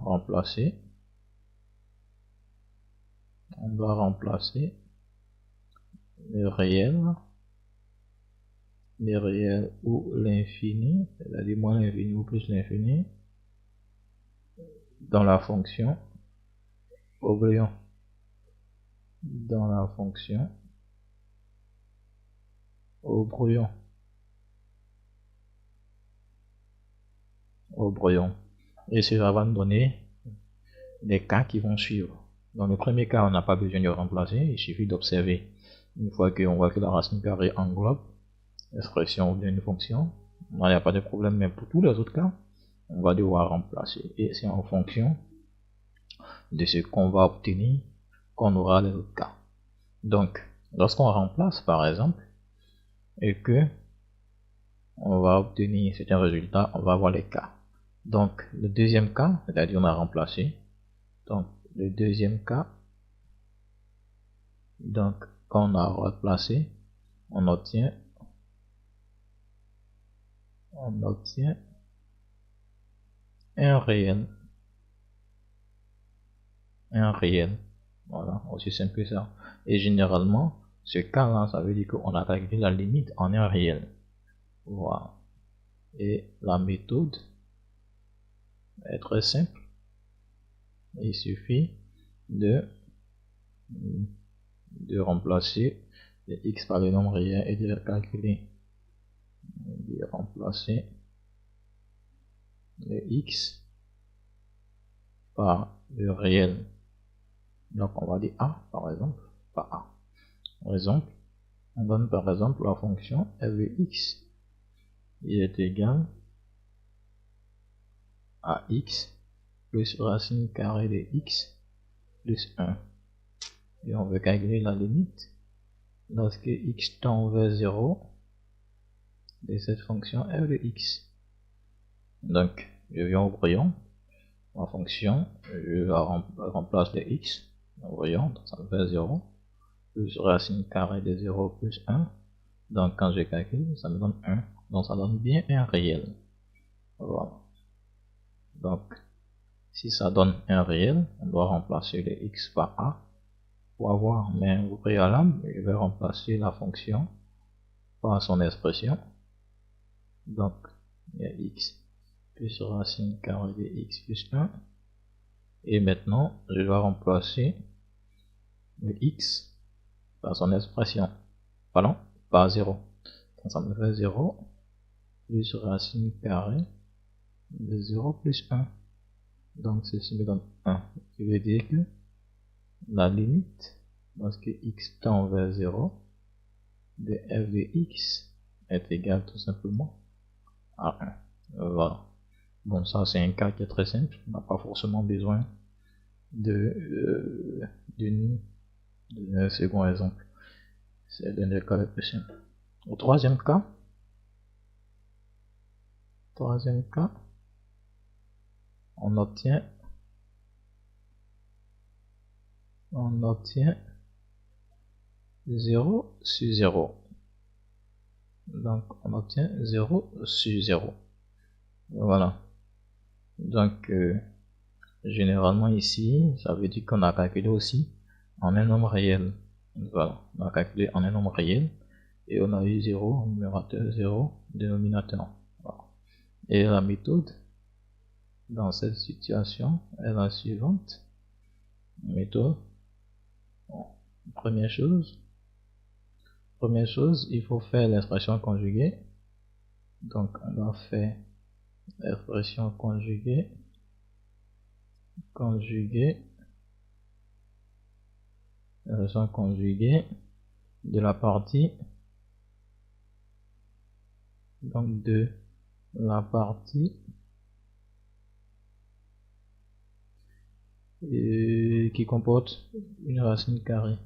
remplacer le réel ou l'infini, c'est-à-dire moins l'infini ou plus l'infini, dans la fonction Aubryon. Et cela va nous donner les cas qui vont suivre. Dans le premier cas, on n'a pas besoin de remplacer, il suffit d'observer. Une fois qu'on voit que la racine carrée englobe l'expression d'une fonction, il n'y a pas de problème, mais pour tous les autres cas, on va devoir remplacer. Et c'est en fonction de ce qu'on va obtenir qu'on aura les autres cas. Donc, lorsqu'on remplace par exemple, et que on va obtenir certains résultats, on va avoir les cas. Donc, le deuxième cas, c'est-à-dire on a remplacé. Donc, le deuxième cas, donc quand on a remplacé, on obtient un réel. Voilà, aussi simple que ça. Et généralement, ce cas-là, ça veut dire qu'on a calculé la limite en un réel. Voilà. Et la méthode est très simple. Il suffit de remplacer les x par le nombre réel et de les calculer. De remplacer le x par le réel. Donc on va dire a par exemple, par a. Par exemple, on donne par exemple la fonction f de x, il est égal à x plus racine carrée de x plus 1. Et on veut calculer la limite lorsque x tend vers 0 de cette fonction f de x. Donc, je viens au rayon, ma fonction, je remplace le x, au rayon, ça me fait 0, plus racine carrée de 0 plus 1. Donc, quand je calcule, ça me donne 1. Donc, ça donne bien un réel. Voilà. Donc, si ça donne un réel, on doit remplacer le x par a pour avoir, mais au préalable, je vais remplacer la fonction par son expression. Donc, il y a x plus racine carrée de x plus 1. Et maintenant, je dois remplacer le x par son expression. Pardon, par 0. Donc, ça me fait 0 plus racine carrée de 0 plus 1. Donc, ceci me donne 1. Ce qui veut dire que la limite, lorsque x tend vers 0, de f de x est égal tout simplement à 1. Voilà. Bon, ça c'est un cas qui est très simple. On n'a pas forcément besoin d'un second exemple. C'est l'un des cas les plus simples. Au troisième cas, on obtient 0 sur 0. Donc, on obtient 0 sur 0. Voilà. Donc, généralement ici, ça veut dire qu'on a calculé aussi en un nombre réel. Voilà. On a calculé en un nombre réel. Et on a eu 0 numérateur, 0 dénominateur. Voilà. Et la méthode dans cette situation est la suivante. Méthode. Bon, première chose, il faut faire l'expression conjuguée. Donc, on va faire l'expression conjuguée de la partie, donc de la partie qui comporte une racine carrée,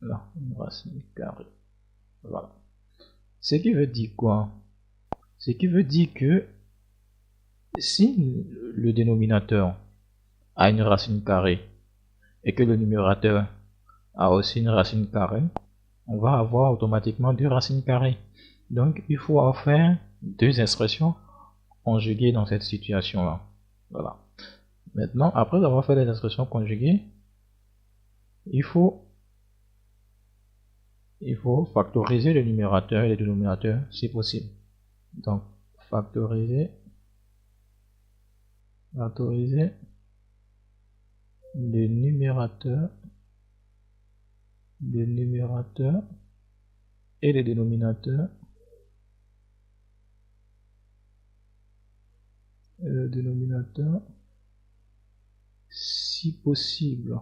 là, une racine carrée. Voilà. Ce qui veut dire quoi? Ce qui veut dire que si le dénominateur a une racine carrée et que le numérateur a aussi une racine carrée, on va avoir automatiquement deux racines carrées. Donc il faut en faire deux expressions conjuguées dans cette situation là. Voilà. Maintenant, après avoir fait les expressions conjuguées, il faut factoriser le numérateur et le dénominateur si possible. Donc factoriser le numérateur et le dénominateur si possible.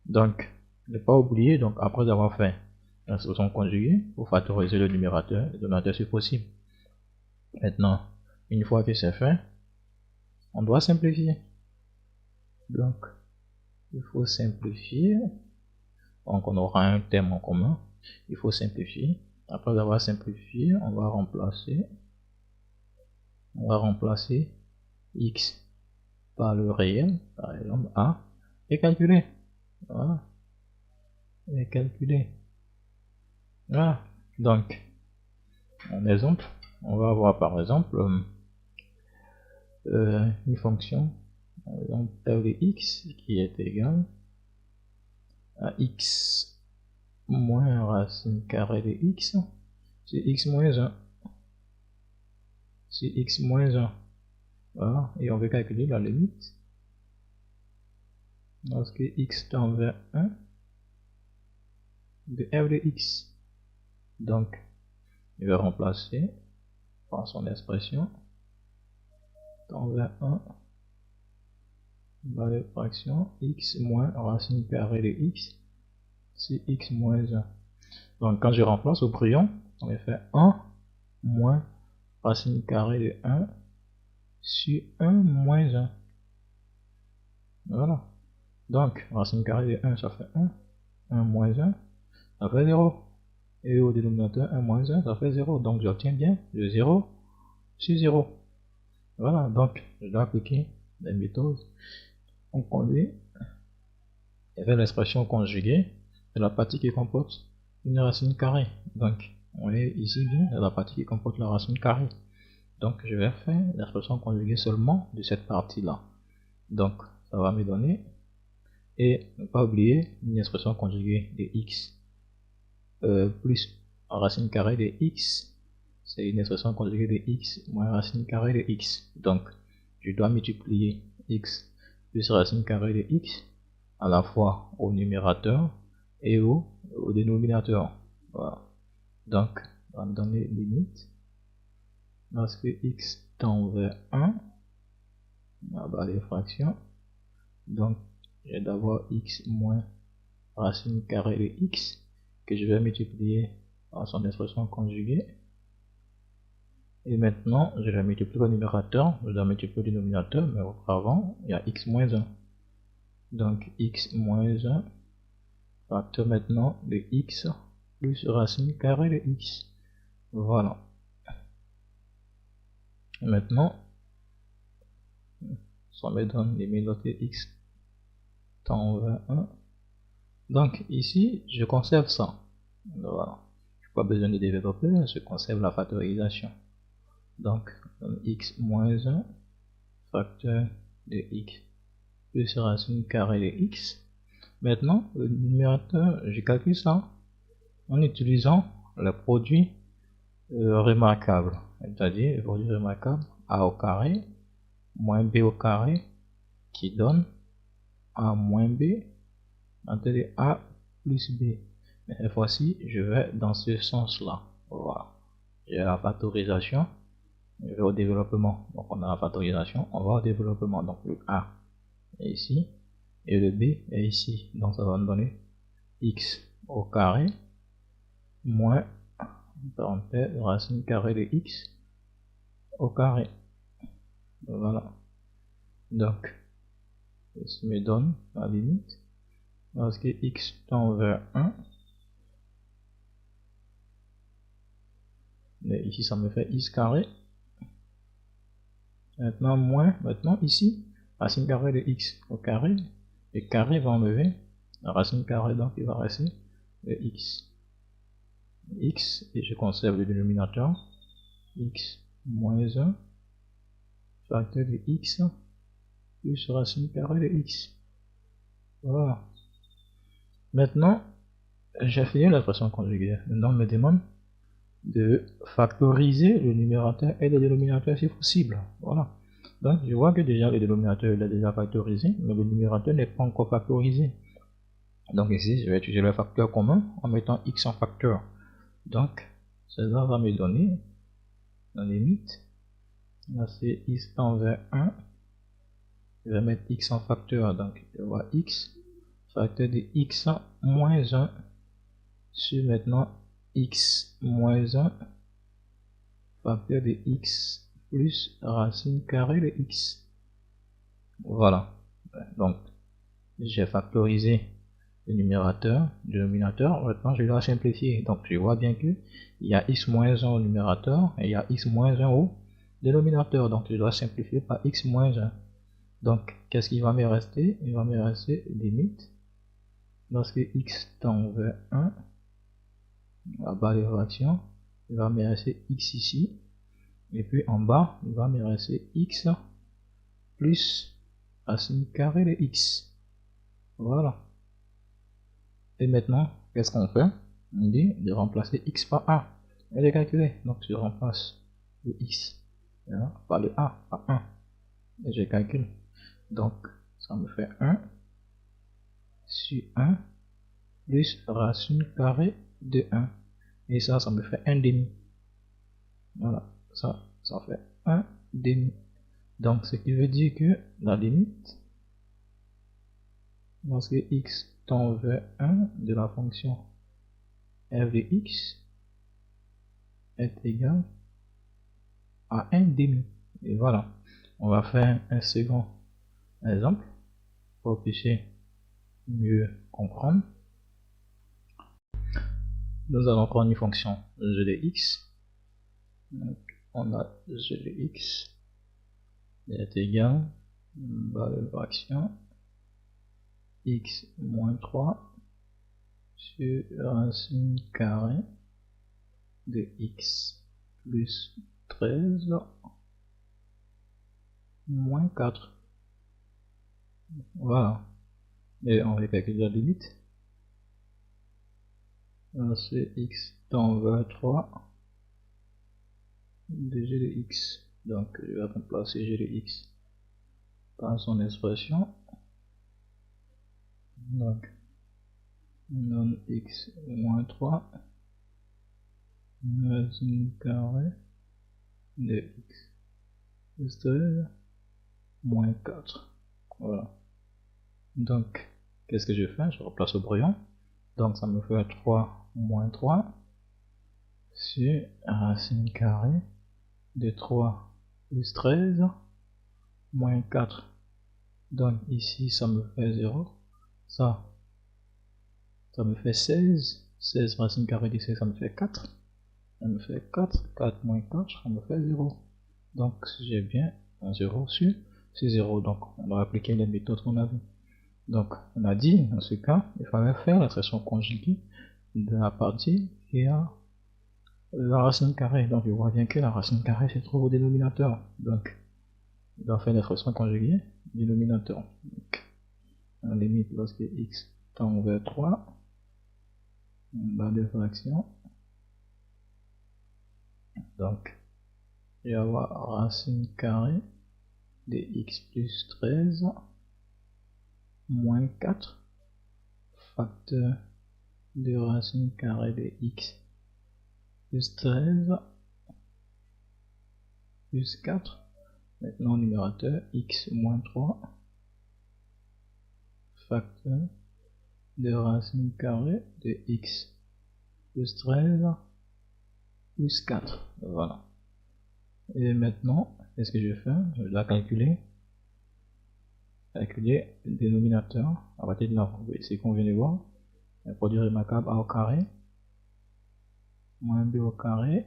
Donc ne pas oublier, donc après avoir fait l'instruction conjuguée, pour factoriser le numérateur et le dénominateur si possible. Maintenant, une fois que c'est fait, on doit simplifier. Donc il faut simplifier. Donc on aura un terme en commun. Il faut simplifier. Après avoir simplifié, on va remplacer x par le réel, par exemple a, et calculer. Voilà. Et calculer. Voilà. Donc, en exemple, on va avoir par exemple une fonction, par exemple f de x qui est égale à x moins racine carrée de x, c'est x moins 1. C'est x moins 1. Voilà. Et on veut calculer la limite lorsque x tend vers 1 de f de x. Donc, je vais remplacer par son expression tend vers 1 dans les fractions x moins racine carrée de x, c'est x moins 1. Donc, quand je remplace au brouillon, on va faire 1 moins racine carrée de 1 sur 1 moins 1. Voilà. Donc, racine carrée de 1, ça fait 1. 1 moins 1, ça fait 0. Et au dénominateur, 1 moins 1, ça fait 0. Donc, j'obtiens bien le 0 sur 0. Voilà. Donc, je dois appliquer les méthodes. On conduit et fait l'expression conjuguée de la partie qui comporte une racine carrée. Donc, on est ici bien la partie qui comporte la racine carrée. Donc, je vais faire l'expression conjuguée seulement de cette partie-là. Donc, ça va me donner, et ne pas oublier une expression conjuguée de x plus racine carrée de x, c'est une expression conjuguée de x moins racine carrée de x. Donc, je dois multiplier x plus racine carrée de x à la fois au numérateur et au dénominateur. Voilà. Donc, on va me donner limite lorsque x tend vers 1, on va les fractions. Donc, j'ai d'abord x moins racine carrée de x que je vais multiplier par son expression conjuguée. Et maintenant, je vais multiplier le numérateur, je dois multiplier le dénominateur, mais auparavant, il y a x moins 1. Donc, x moins 1 facteur maintenant de x plus racine carrée de x. Voilà. Et maintenant, ça me donne limite de x tend vers 1. Donc ici, je conserve ça. Voilà. Je n'ai pas besoin de développer, je conserve la factorisation. Donc, x moins 1 facteur de x plus racine carrée de x. Maintenant, le numérateur, je calcule ça en utilisant le produit remarquable. C'est-à-dire le produit remarquable a au carré moins b au carré qui donne a moins b entre a plus b. Mais cette fois-ci, je vais dans ce sens-là. Voilà. J'ai la factorisation. Je vais au développement. Donc on a la factorisation, on va au développement. Donc le a est ici et le b est ici. Donc ça va me donner x au carré moins parenthèse racine carrée de x au carré. Voilà. Donc ça me donne la limite lorsque x tend vers 1. Mais ici ça me fait x carré. Maintenant moins, maintenant ici racine carrée de x au carré, et carré va enlever la racine carrée, donc il va rester de x. Et je conserve le dénominateur, x moins 1 facteur de x plus racine carrée de x. Voilà. Maintenant, j'ai fini l'expression conjuguée. Maintenant, on me demande de factoriser le numérateur et le dénominateur si possible. Voilà. Donc, je vois que déjà le dénominateur est déjà factorisé, mais le numérateur n'est pas encore factorisé. Donc ici, je vais utiliser le facteur commun en mettant x en facteur. Donc, cela va me donner la limite. Là, c'est x tend vers 1. Je vais mettre x en facteur. Donc, je vois x facteur de x moins 1 sur maintenant x moins 1 facteur de x plus racine carrée de x. Voilà. Donc, j'ai factorisé le numérateur, le dénominateur. Maintenant, je dois simplifier. Donc, je vois bien que il y a x moins 1 au numérateur et il y a x moins 1 au dénominateur. Donc, je dois simplifier par x moins 1. Donc, qu'est-ce qui va me rester? Il va me rester limite. Lorsque x tend vers 1, à bas des fractions, il va me rester x ici. Et puis en bas, il va me rester x plus racine carrée de x. Voilà. Et maintenant, qu'est-ce qu'on fait? On dit de remplacer x par a. Et de calculer. Donc je remplace le x par le a, par 1. Et je calcule. Donc ça me fait 1 sur 1 plus racine carrée de 1. Et ça me fait 1 demi. Voilà. Ça fait 1 demi. Donc ce qui veut dire que la limite, lorsque x tend vers 1 de la fonction f de x est égal à 1 demi. Et voilà. On va faire un second exemple pour puissiez mieux comprendre. Nous allons prendre une fonction g de x. Donc, on a g de x est égal à la fraction x moins 3 sur racine carrée de x plus 13 moins 4. Voilà. Et on va calculer la limite. C'est x tend vers 3 de g de x. Donc je vais remplacer g de x par son expression. Donc non x moins 3 racine carrée de x plus 13 moins 4. Voilà. Donc qu'est-ce que je fais? Je remplace au brouillon. Donc ça me fait 3 moins 3 sur racine carrée de 3 plus 13 moins 4. Donc ici ça me fait 0. Ça me fait 16. 16 racine carrée d'ici, ça me fait 4. Ça me fait 4. 4 moins 4, ça me fait 0. Donc j'ai bien un 0 sur 0. Donc on va appliquer les méthodes qu'on a vues. Donc on a dit, dans ce cas, il fallait faire l'expression conjuguée de la partie qui a la racine carrée. Donc je vois bien que la racine carrée se trouve au dénominateur. Donc on doit faire l'expression conjuguée dénominateur. Donc en limite lorsque x tend vers 3, barre de fraction. Donc il va y avoir racine carrée de x plus 13 moins 4 facteur de racine carrée de x plus 13 plus 4. Maintenant numérateur x moins 3 facteur de racine carrée de x plus 13 plus 4. Voilà. Et maintenant, qu'est-ce que je vais faire? Je dois calculer le dénominateur à partir de là. C'est qu'on vient de voir. Un produit remarquable a au carré moins b au carré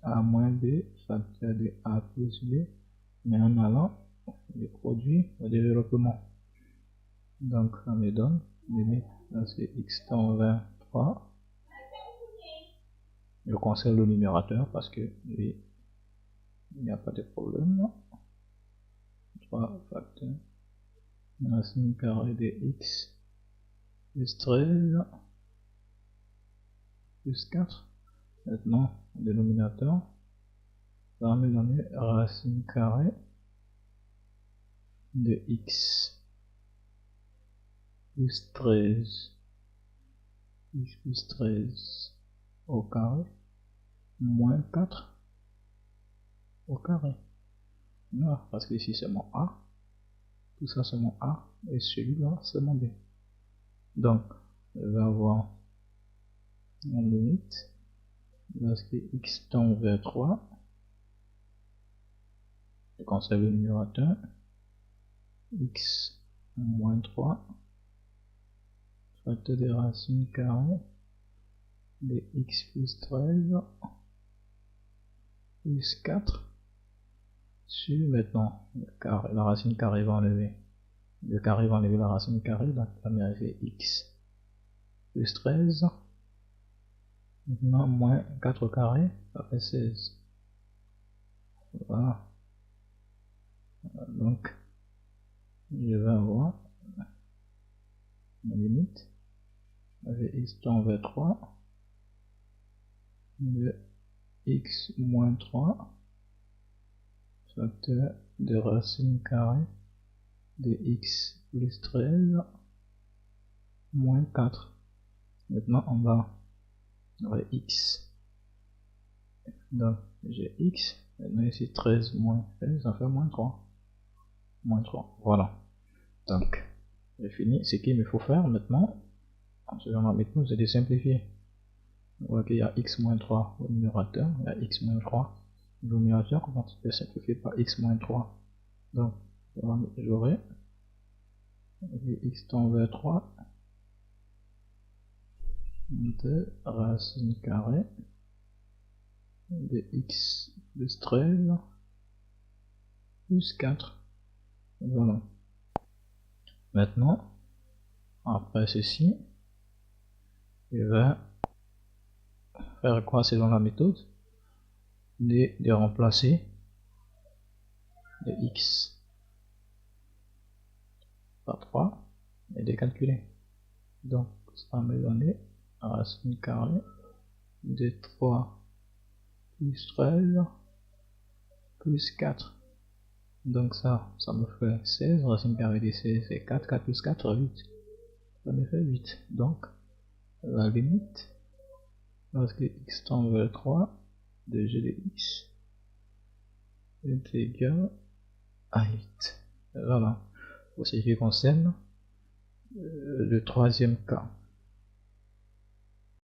a moins b facteur de a plus b, mais en allant les produits au développement. Donc ça me donne limite, là c'est x tend vers 3. Je conserve le numérateur parce que lui, il n'y a pas de problème. 3 facteur racine carrée de x plus 13 plus 4. Maintenant, le dénominateur va me donner racine carrée de x plus 13 x plus 13 au carré moins 4 au carré. Non, parce que ici c'est mon a, tout ça c'est mon a, et celui-là c'est mon b. Donc, je vais avoir en limite, lorsque x tend vers 3, je conserve le numérateur, x moins 3, facteur de racine carrée de x plus 13 plus 4 sur maintenant la racine carrée va enlever le carré va enlever la racine carrée, donc ça me fait x plus 13. Maintenant moins 4 carré, ça fait 16. Voilà. Donc je vais avoir ma limite avec x tend vers 3 de x moins 3 facteur de racine carrée de x plus 13 moins 4. Maintenant on va avec x. Donc j'ai x, maintenant ici 13 moins 16, ça fait moins 3. Moins 3, voilà. Donc j'ai fini. Ce qu'il me faut faire maintenant, avec nous, c'est de simplifier. On voit qu'il y a x moins 3 au numérateur, il y a x moins 3 au numérateur, comment tu peux simplifier par x moins 3. Donc j'aurai x tend vers 3 de racine carrée de x plus 13 plus 4. Voilà. Maintenant, après ceci, je vais faire quoi selon la méthode de remplacer de x par 3 et de calculer. Donc ça va me donner racine carrée de 3 plus 13 plus 4. Donc ça me fait 16, racine carrée de 16 c'est 4, 4 plus 4, 8. Ça me fait 8. Donc la limite, lorsque x tend vers 3 de g de x est égal à 8. Voilà, pour ce qui concerne le troisième cas.